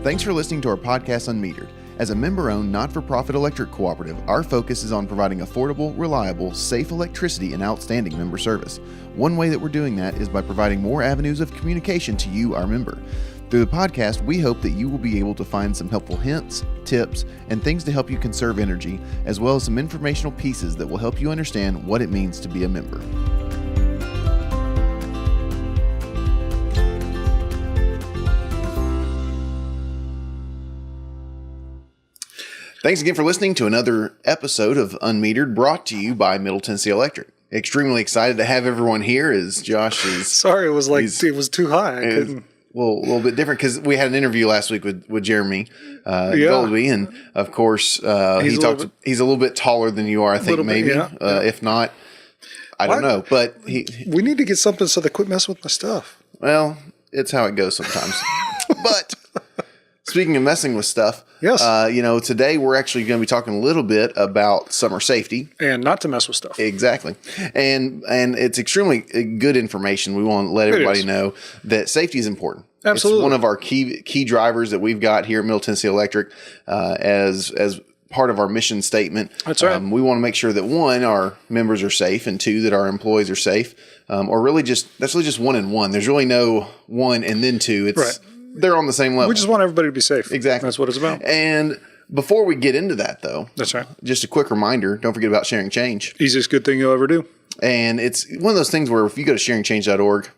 Thanks for listening to our podcast, unMetered. As a member-owned, not-for-profit electric cooperative, our focus is on providing affordable, reliable, safe electricity and outstanding member service. One way that we're doing that is by providing more avenues of communication to you, our member. Through the podcast, we hope that you will be able to find some helpful hints, tips, and things to help you conserve energy, as well as some informational pieces that will help you understand what it means to be a member. Thanks again for listening to another episode of unMetered, brought to you by Middle Tennessee Electric. Extremely excited to have everyone here as Josh is... Sorry, it was too high. I couldn't... Well, a little bit different because we had an interview last week with Jeremy Goldby, and of course he's a little bit taller than you are, I think, maybe. If not, I don't know. But we need to get something so they quit messing with my stuff. Well, it's how it goes sometimes. But speaking of messing with stuff, yes. Today we're actually going to be talking a little bit about summer safety. And not to mess with stuff. Exactly. And it's extremely good information. We want to let everybody know that safety is important. Absolutely. It's one of our key drivers that we've got here at Middle Tennessee Electric as part of our mission statement. That's right. We want to make sure that, one, our members are safe, and two, that our employees are safe. That's really just one and one. There's really no one and then two. It's right. They're on the same level. We just want everybody to be safe. Exactly. That's what it's about. And before we get into that, though, that's right. Just a quick reminder, don't forget about sharing change. Easiest good thing you'll ever do. And it's one of those things where if you go to sharingchange.org,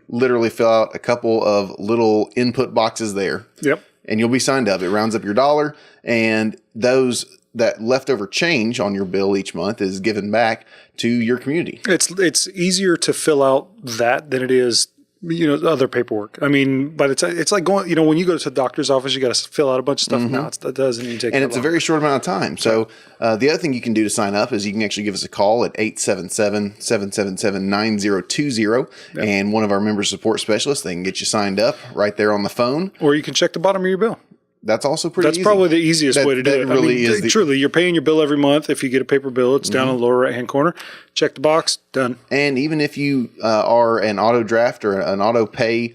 literally fill out a couple of little input boxes there. Yep. And you'll be signed up. It rounds up your dollar. And that leftover change on your bill each month is given back to your community. It's easier to fill out that than it is other paperwork. I mean, by the time it's like going, when you go to the doctor's office, you got to fill out a bunch of stuff. Now that doesn't even take. And it's a very short amount of time. So the other thing you can do to sign up is you can actually give us a call at 877-777-9020, and one of our member support specialists, they can get you signed up right there on the phone. Or you can check the bottom of your bill. That's also pretty easy. That's probably the easiest way to do it. Really is truly, you're paying your bill every month. If you get a paper bill, it's down in the lower right-hand corner. Check the box, done. And even if you are an auto draft or an auto pay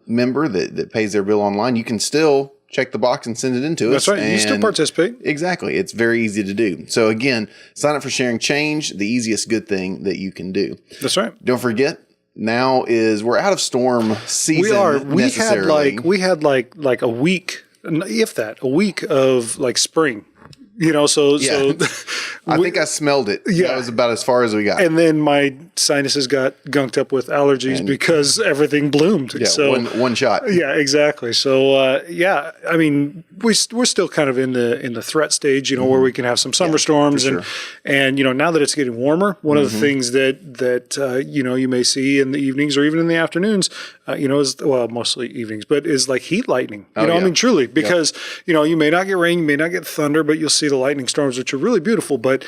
member that pays their bill online, you can still check the box and send it into us. That's right. You still participate. Exactly. It's very easy to do. So again, sign up for Sharing Change, the easiest good thing that you can do. That's right. Don't forget, now we're out of storm season. We are. We had like a week, if that, a week of like spring. So I think I smelled it. Yeah. That was about as far as we got. And then my sinuses got gunked up with allergies because everything bloomed. Yeah, so one shot. Yeah, exactly. So I mean, we're still kind of in the threat stage, where we can have some summer storms, and now that it's getting warmer, one of the things that you may see in the evenings or even in the afternoons, is mostly evenings, but is like heat lightning. I mean, truly, because you may not get rain, you may not get thunder, but you'll see the lightning storms, which are really beautiful, but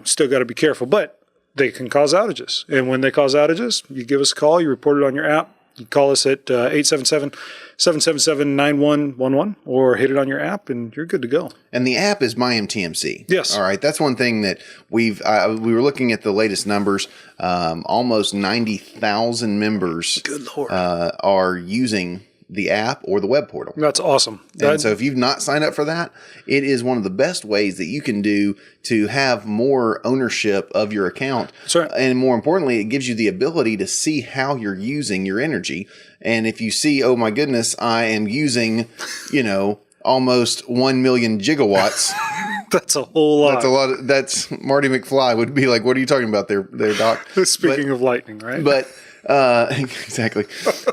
still got to be careful. But they can cause outages, and when they cause outages, you give us a call, you report it on your app. You call us at 877-777-9111 or hit it on your app, and you're good to go. And the app is MyMTMC. Yes. All right. That's one thing that we were looking at the latest numbers. Almost 90,000 members good Lord. Are using the app or the web portal. That's awesome. And so if you've not signed up for that, it is one of the best ways that you can do to have more ownership of your account. That's right. And more importantly, it gives you the ability to see how you're using your energy. And if you see, oh my goodness, I am using, almost 1 million gigawatts. That's a whole lot. That's a lot. That's Marty McFly would be like, what are you talking about there, Doc? Speaking of lightning, right? But exactly.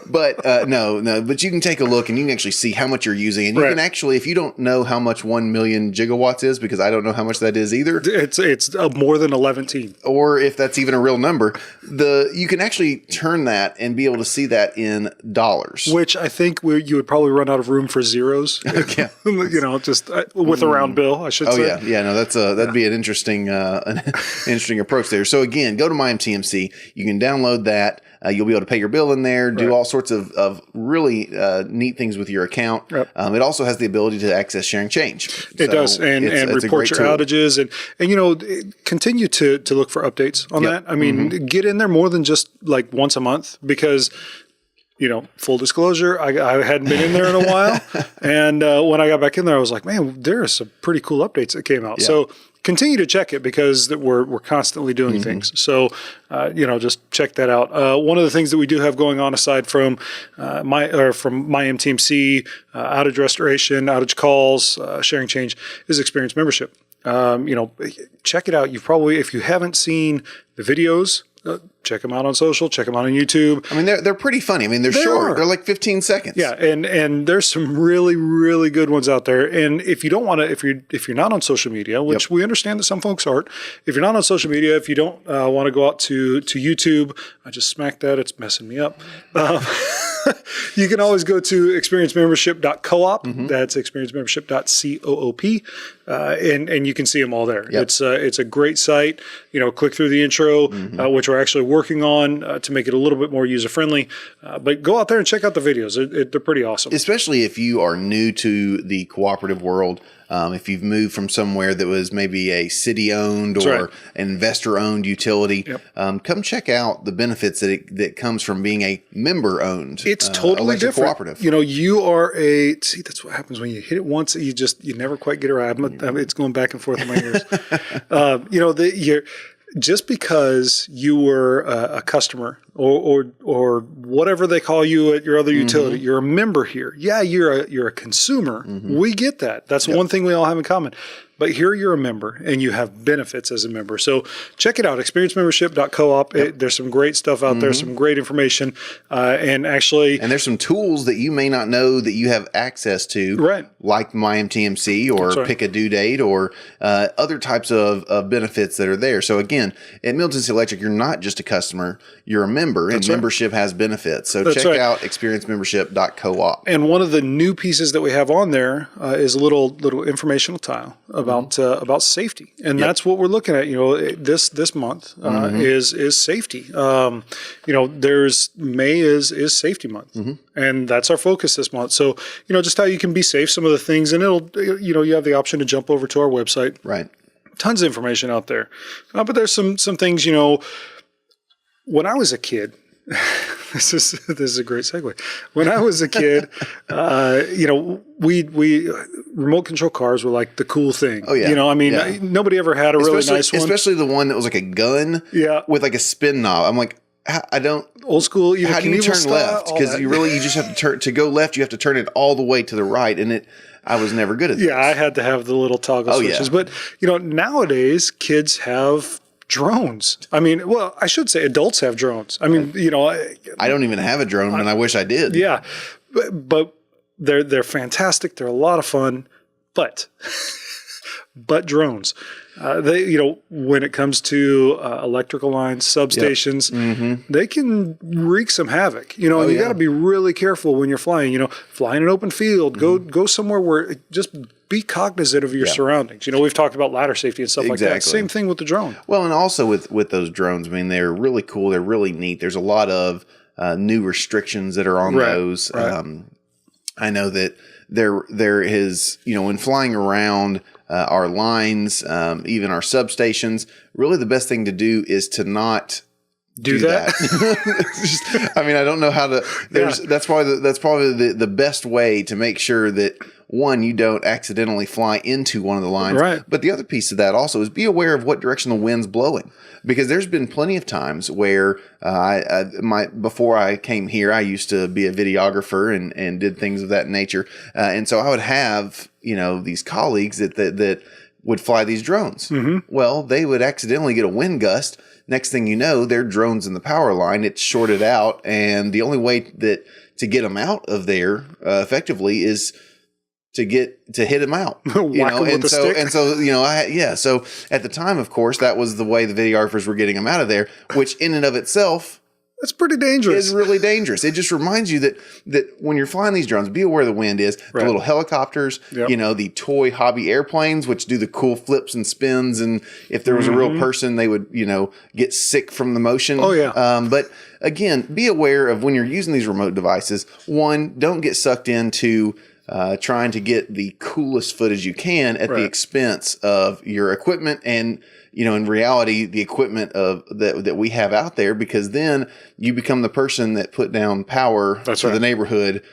But no, but you can take a look and you can actually see how much you're using. And you can actually, if you don't know how much 1 million gigawatts is, because I don't know how much that is either. It's more than 11. Or if that's even a real number, you can actually turn that and be able to see that in dollars. Which I think you would probably run out of room for zeros. Okay. Just with a round bill, I should say. Oh yeah. No, that'd be an interesting approach there. So again, go to MyMTMC. You can download that. You'll be able to pay your bill in there, do all sorts of really neat things with your account. Yep. It also has the ability to access Sharing Change. It does, and report your outages, and continue to look for updates on that. I mean, get in there more than just like once a month, because full disclosure, I hadn't been in there in a while. And when I got back in there, I was like, man, there are some pretty cool updates that came out. Yeah. So continue to check it because we're constantly doing things. So, just check that out. One of the things that we do have going on aside from my MTMC, outage restoration, outage calls, sharing change is Experience Membership. Check it out. If you haven't seen the videos, check them out on social, check them out on YouTube. I mean, they're pretty funny. I mean, they're short. They're like 15 seconds. Yeah. And there's some really, really good ones out there. And if you don't want to, if you're not on social media, which we understand that some folks aren't, if you're not on social media, if you don't want to go out to YouTube, I just smacked that. It's messing me up. You can always go to experiencemembership.coop. That's experiencemembership.coop. And you can see them all there. It's a great site. Click through the intro, which we're actually working on to make it a little bit more user-friendly. But go out there and check out the videos. They're pretty awesome. Especially if you are new to the cooperative world. If you've moved from somewhere that was maybe a city-owned or an investor-owned utility, come check out the benefits that comes from being a member-owned. It's totally different. Cooperative. You are that's what happens when you hit it once. You never quite get it right. It's going back and forth in my ears. Just because you were a customer or whatever they call you at your other utility, you're a member here. Yeah, you're a consumer. We get that. That's one thing we all have in common. But here you're a member and you have benefits as a member. So check it out, experiencemembership.coop. There's some great stuff out there, some great information. And there's some tools that you may not know that you have access to, like MyMTMC or Pick a Due Date or other types of benefits that are there. So again, at Middle Tennessee Electric, you're not just a customer, you're a member, and membership has benefits. So check out experiencemembership.coop. And one of the new pieces that we have on there is a little informational tile about safety, and that's what we're looking at. This month is safety. There's May is safety month, and that's our focus this month. So just how you can be safe, some of the things, and it'll you have the option to jump over to our website. Right, tons of information out there, but there's some things. When I was a kid. This is a great segue. When I was a kid, we remote control cars were like the cool thing. Oh yeah. Nobody ever had a really nice one. Especially the one that was like a gun. With like a spin knob. I'm like, I don't old school. How do you turn left? Because you just have to turn to go left. You have to turn it all the way to the right, and I was never good at that. Yeah, I had to have the little toggle switches. But nowadays kids have drones. I should say adults have drones. I don't even have a drone, and I wish I did. Yeah, but they're fantastic. They're a lot of fun, but drones. When it comes to electrical lines, substations, they can wreak some havoc. You got to be really careful when you're flying. Fly in an open field. Go somewhere where just be cognizant of your surroundings. We've talked about ladder safety and stuff like that. Same thing with the drone. Well, and also with those drones, they're really cool. They're really neat. There's a lot of new restrictions that are on those. Right. I know that there is, when flying around our lines, even our substations, really the best thing to do is to not do that. I don't know how to. That's probably the best way to make sure that one, you don't accidentally fly into one of the lines. Right. But the other piece of that also is be aware of what direction the wind's blowing, because there's been plenty of times where before I came here, I used to be a videographer and did things of that nature, and so I would have these colleagues that would fly these drones. Well, they would accidentally get a wind gust. Next thing you know, their drone's in the power line. It's shorted out, and the only way to get them out of there effectively is to hit them out, So at the time, of course, that was the way the videographers were getting them out of there, which in and of itself, that's pretty dangerous. It's really dangerous. It just reminds you that when you're flying these drones, be aware the wind is. The little helicopters, the toy hobby airplanes, which do the cool flips and spins. And if there was a real person, they would, get sick from the motion. Oh, yeah. But again, be aware of when you're using these remote devices. One, don't get sucked into trying to get the coolest footage you can at the expense of your equipment and, in reality, the equipment that we have out there, because then you become the person that put down power to the neighborhood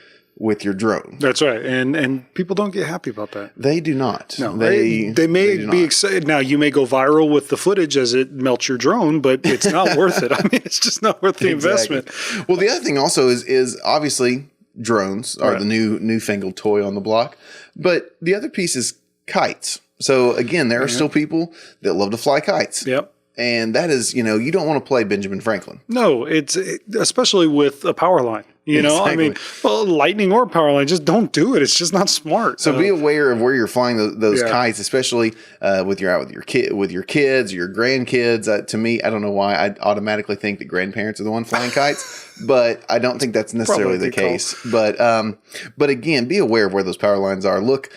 with your drone. That's right. And people don't get happy about that. They do not. No, they may be excited. Now, you may go viral with the footage as it melts your drone, but it's not worth it. I mean, it's just not worth the investment. Well, the other thing also is obviously drones are the newfangled toy on the block. But the other piece is kites. So again, there are still people that love to fly kites. Yep. And that is, you don't want to play Benjamin Franklin. No, especially with a power line. I mean, well, lightning or power line, just don't do it. It's just not smart. So be aware of where you're flying those kites, especially with your kids, or your grandkids. To me, I don't know why I automatically think that grandparents are the one flying kites, but I don't think that's necessarily the case. But again, be aware of where those power lines are. Look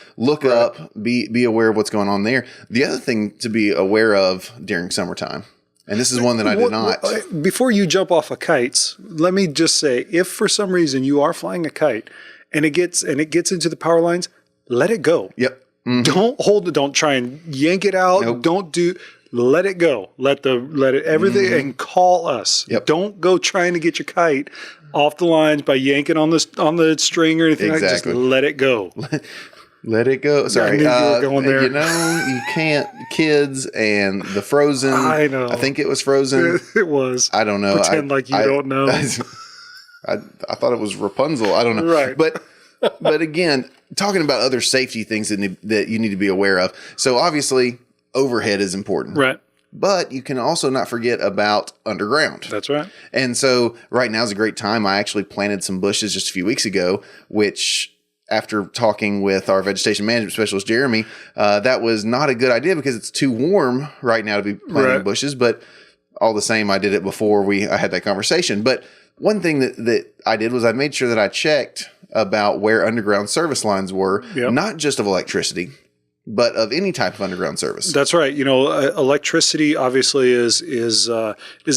up. Be aware of what's going on there. The other thing to be aware of during summertime. And this is one that I did not. Before you jump off of kites, let me just say, if for some reason you are flying a kite and it gets into the power lines, let it go. Yep. Mm-hmm. Don't hold it. Don't try and yank it out. Nope. Let it go. Let it everything and call us. Yep. Don't go trying to get your kite off the lines by yanking on the string or anything like that. Just let it go. Let it go. Sorry. You were going there. You can't. Kids and the Frozen. I know. I think it was Frozen. It was. I don't know. Pretend like you don't know. I thought it was Rapunzel. I don't know. Right. But again, talking about other safety things that you need to be aware of. So obviously, overhead is important. Right. But you can also not forget about underground. That's right. And so right now is a great time. I actually planted some bushes just a few weeks ago, which, after talking with our vegetation management specialist, Jeremy, that was not a good idea because it's too warm right now to be planting bushes. But all the same, I did it before I had that conversation. But one thing that I did was I made sure that I checked about where underground service lines were, not just of electricity, but of any type of underground service. That's right. Electricity obviously is a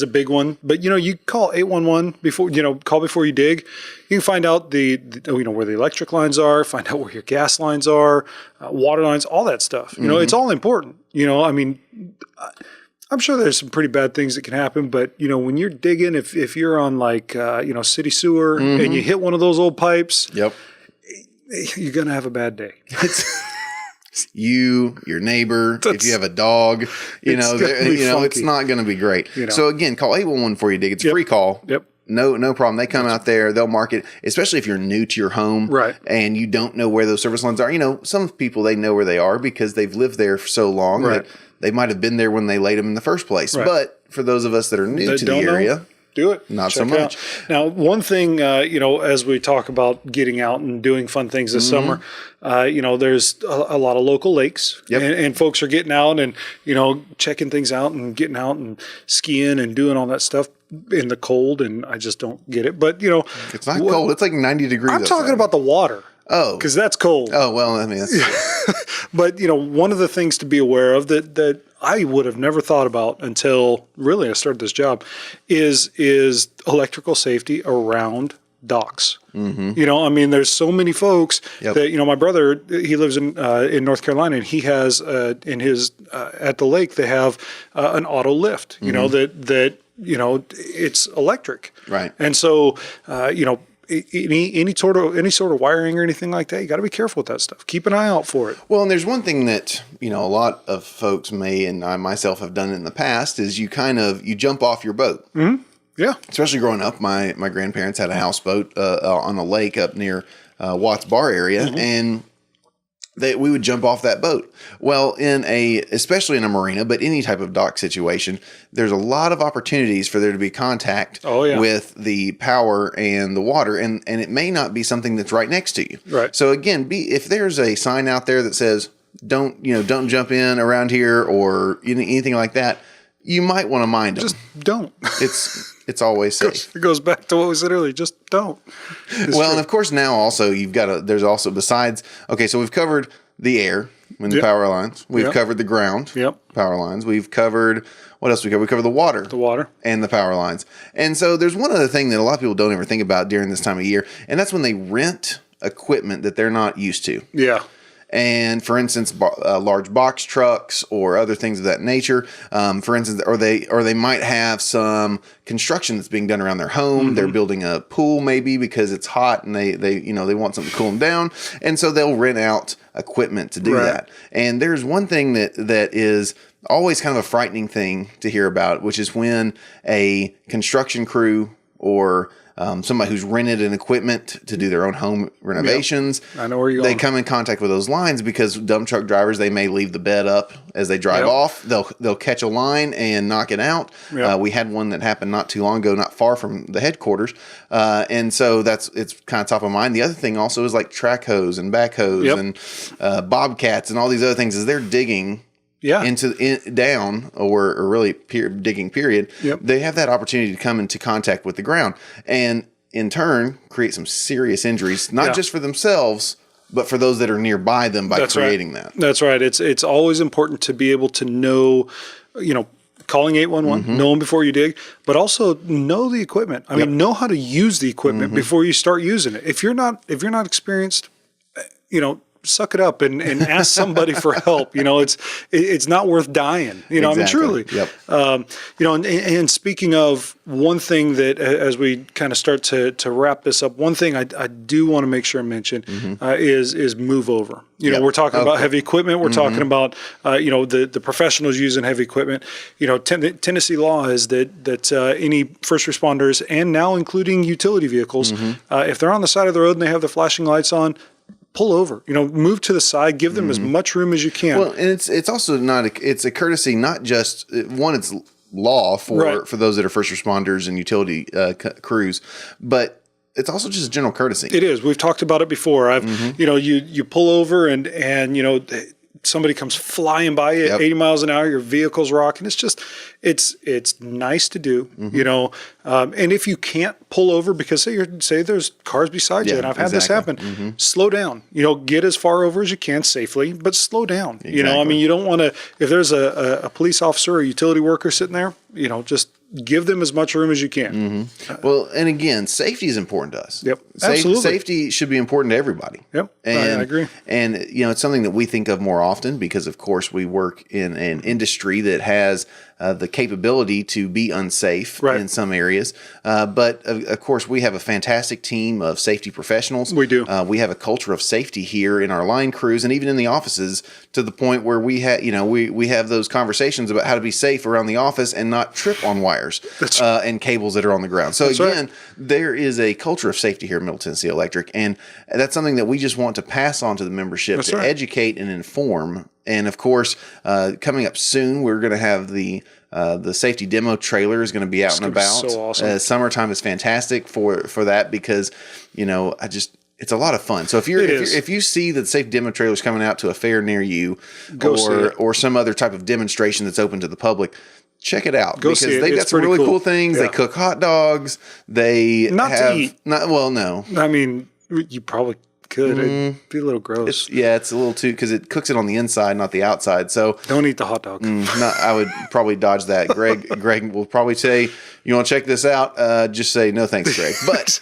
big one. But you call 811 before call before you dig. You can find out where the electric lines are, find out where your gas lines are, water lines, all that stuff. It's all important. I mean, I'm sure there's some pretty bad things that can happen, but when you're digging, if you're on city sewer and you hit one of those old pipes, you're gonna have a bad day. Your neighbor, if you have a dog, it's not going to be great. So again, call 811 before you dig. It's a free call. Yep. No problem. They come out there, they'll mark it, especially if you're new to your home, right? And you don't know where those service lines are. Some people, they know where they are because they've lived there for so long that they might have been there when they laid them in the first place. Right. But for those of us that are new to the area, do it. Not so much. Now, one thing, as we talk about getting out and doing fun things this summer, there's a lot of local lakes, and folks are getting out and, checking things out and getting out and skiing and doing all that stuff in the cold. And I just don't get it. But, it's not cold. It's like 90 degrees. I'm talking about the water. Oh, because that's cold. Oh, well, I mean, that's but one of the things to be aware of that I would have never thought about until really I started this job is electrical safety around docks. Mm-hmm. There's so many folks that, my brother, he lives in North Carolina, and he has in his at the lake they have an auto lift. That it's electric, right? And so any sort of wiring or anything like that, you got to be careful with that stuff. Keep an eye out for it. Well, and there's one thing that a lot of folks may, and I myself have done in the past, is you jump off your boat. Mm-hmm. Yeah. Especially growing up, my grandparents had a houseboat on a lake up near Watts Bar area, and we would jump off that boat. Well, especially in a marina, but any type of dock situation, there's a lot of opportunities for there to be contact with the power and the water, and it may not be something that's right next to you. Right. So again, if there's a sign out there that says don't jump in around here or anything like that, you might want to mind them. Just don't. It's always safe. It goes back to what we said earlier. Just don't. And of course now also there's also besides, okay, so we've covered the air and the power lines. We've covered the ground power lines. We've covered, what else we covered? We covered the water. The water. And the power lines. And so there's one other thing that a lot of people don't ever think about during this time of year, and that's when they rent equipment that they're not used to. Yeah. And for instance, large box trucks or other things of that nature. For instance, or they might have some construction that's being done around their home. They're building a pool maybe because it's hot and they want something to cool them down, and so they'll rent out equipment to do that. And there's one thing that is always kind of a frightening thing to hear about, which is when a construction crew or somebody who's rented an equipment to do their own home renovations. Yep. I know where you're going. They come in contact with those lines because dump truck drivers, they may leave the bed up as they drive off. They'll catch a line and knock it out. Yep. We had one that happened not too long ago, not far from the headquarters. And so it's kind of top of mind. The other thing also is like track hose and backhoes and bobcats and all these other things as they're digging down or really digging period, they have that opportunity to come into contact with the ground and in turn create some serious injuries, not just for themselves, but for those that are nearby them by creating that. That's right. It's always important to be able to know, calling 811, know them before you dig, but also know the equipment. I mean, know how to use the equipment before you start using it. If you're not experienced, suck it up and ask somebody for help. It's not worth dying. I mean, truly. Yep. And speaking of one thing that, as we kind of start to wrap this up, one thing I do want to make sure I mention is move over. We're talking about heavy equipment. We're talking about the professionals using heavy equipment. Tennessee law is that any first responders and now including utility vehicles, if they're on the side of the road and they have the flashing lights on, pull over, move to the side, give them as much room as you can. Well, and it's also it's a courtesy, not just it's law for those that are first responders and utility crews, but it's also just general courtesy. It is. We've talked about it before. You pull over and somebody comes flying by you at 80 miles an hour, your vehicle's rocking. It's nice to do, and if you can't pull over because say there's cars beside you, and I've had this happen, slow down, get as far over as you can safely, but slow down. I mean, you don't want to, if there's a police officer or a utility worker sitting there, just give them as much room as you can. Well, and again, safety is important to us. Yep, absolutely. Safety should be important to everybody. Yep, and, I agree. And, it's something that we think of more often because, of course, we work in an industry that has the capability to be unsafe in some areas. But, of course, we have a fantastic team of safety professionals. We do. We have a culture of safety here in our line crews and even in the offices to the point where we have those conversations about how to be safe around the office and not trip on wires and cables that are on the ground. So, there is a culture of safety here at Middle Tennessee Electric, and that's something that we just want to pass on to the membership to educate and inform. And of course, coming up soon, we're going to have the safety demo trailer is going to be out and about. So awesome. Summertime is fantastic for that because, it's a lot of fun. So if you see that safe demo trailer is coming out to a fair near you, or some other type of demonstration that's open to the public, check it out because they've got some really cool things. They cook hot dogs. They to eat. No. I mean, you probably could. It'd be a little gross. It's a little too because it cooks it on the inside, not the outside. So don't eat the hot dog. I would probably dodge that. Greg will probably say, "You want to check this out?" Just say no, thanks, Greg. But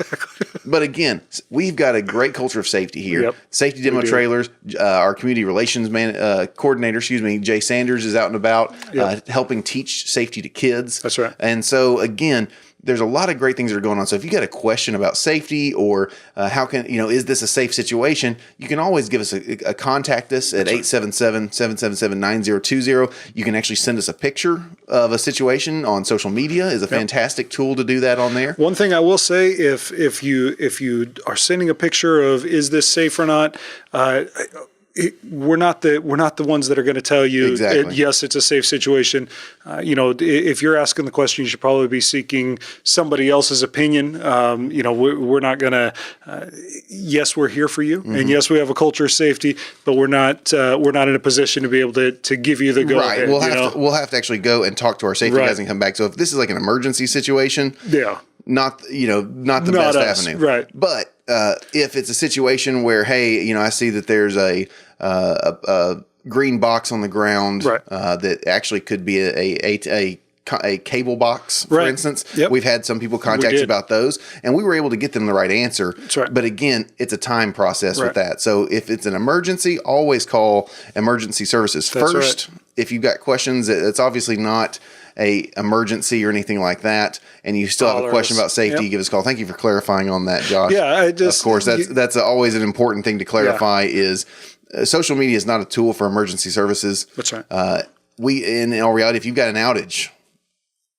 but again, we've got a great culture of safety here. Yep. Safety demo trailers. Our community relations coordinator, Jay Sanders, is out and about helping teach safety to kids. That's right. And so again, there's a lot of great things that are going on. So if you got a question about safety or is this a safe situation, you can always give us a contact us at 877-777-9020. You can actually send us a picture of a situation on social media is a fantastic tool to do that on there. One thing I will say, if you are sending a picture of is this safe or not, we're not the ones that are going to tell you yes, it's a safe situation. If you're asking the question, you should probably be seeking somebody else's opinion. We're not going to. Yes, we're here for you, and yes, we have a culture of safety, but we're not in a position to be able to give you the go ahead. We'll have to actually go and talk to our safety guys and come back. So if this is like an emergency situation, not the best avenue, right? But if it's a situation where, hey, I see that there's a green box on the ground that actually could be a a cable box, for instance. Yep. We've had some people contact us about those, and we were able to get them the right answer. That's right. But again, it's a time process with that. So if it's an emergency, always call emergency services first. If you've got questions, it's obviously not a emergency or anything like that, and you still have a question about safety, give us a call. Thank you for clarifying on that, Josh. Yeah, of course, that's always an important thing to clarify is social media is not a tool for emergency services. That's right. In all reality, if you've got an outage,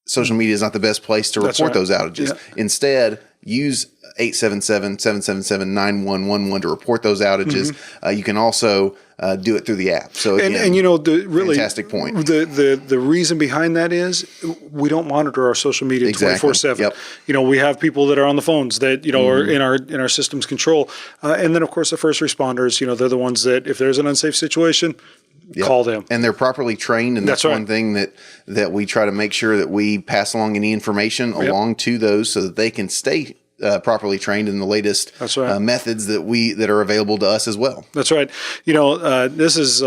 social media is not the best place to report those outages. Yeah. Instead, use 877-777-9111 to report those outages. You can also do it through the app. So again, and you know, really fantastic point. The reason behind that is we don't monitor our social media 24/7. Yep. You know, we have people that are on the phones that are in our system's control, and then of course the first responders. You know, they're the ones that if there's an unsafe situation, call them. And they're properly trained, and that's one thing that we try to make sure that we pass along any information along to those so that they can stay properly trained in the latest methods that are available to us as well. That's right. You know, this is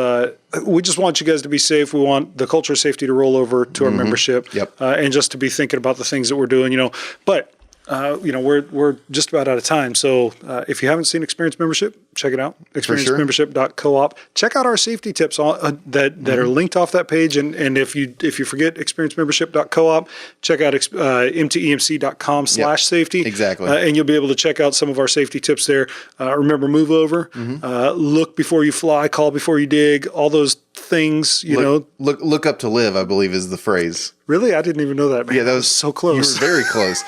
we just want you guys to be safe. We want the culture of safety to roll over to our membership, and just to be thinking about the things that we're doing. You know, but you know, we're just about out of time. So if you haven't seen Experience Membership, check it out. ExperienceMembership.coop. Check out our safety tips that are linked off that page. And if you forget ExperienceMembership.coop, check out mtemc.com/safety. Exactly. And you'll be able to check out some of our safety tips there. Remember, move over, look before you fly, call before you dig, all those things, look up to live, I believe is the phrase. Really? I didn't even know that. Man. Yeah, that was so close. You were very close.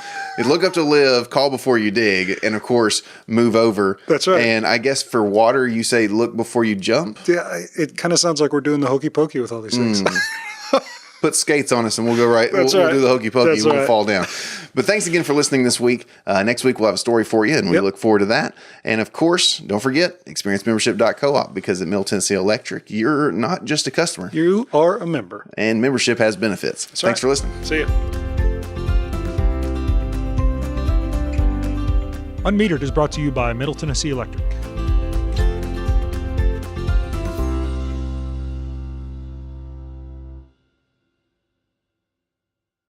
Look up to live, call before you dig, and of course, move over. That's right. And I guess for water, you say look before you jump. Yeah, it kind of sounds like we're doing the hokey pokey with all these things. Put skates on us and we'll go right. We'll do the hokey pokey and we'll fall down. But thanks again for listening this week. Next week we'll have a story for you, and we look forward to that. And of course, don't forget experiencemembership.coop, because at Middle Tennessee Electric, you're not just a customer. You are a member. And membership has benefits. Thanks for listening. See ya. unMetered is brought to you by Middle Tennessee Electric.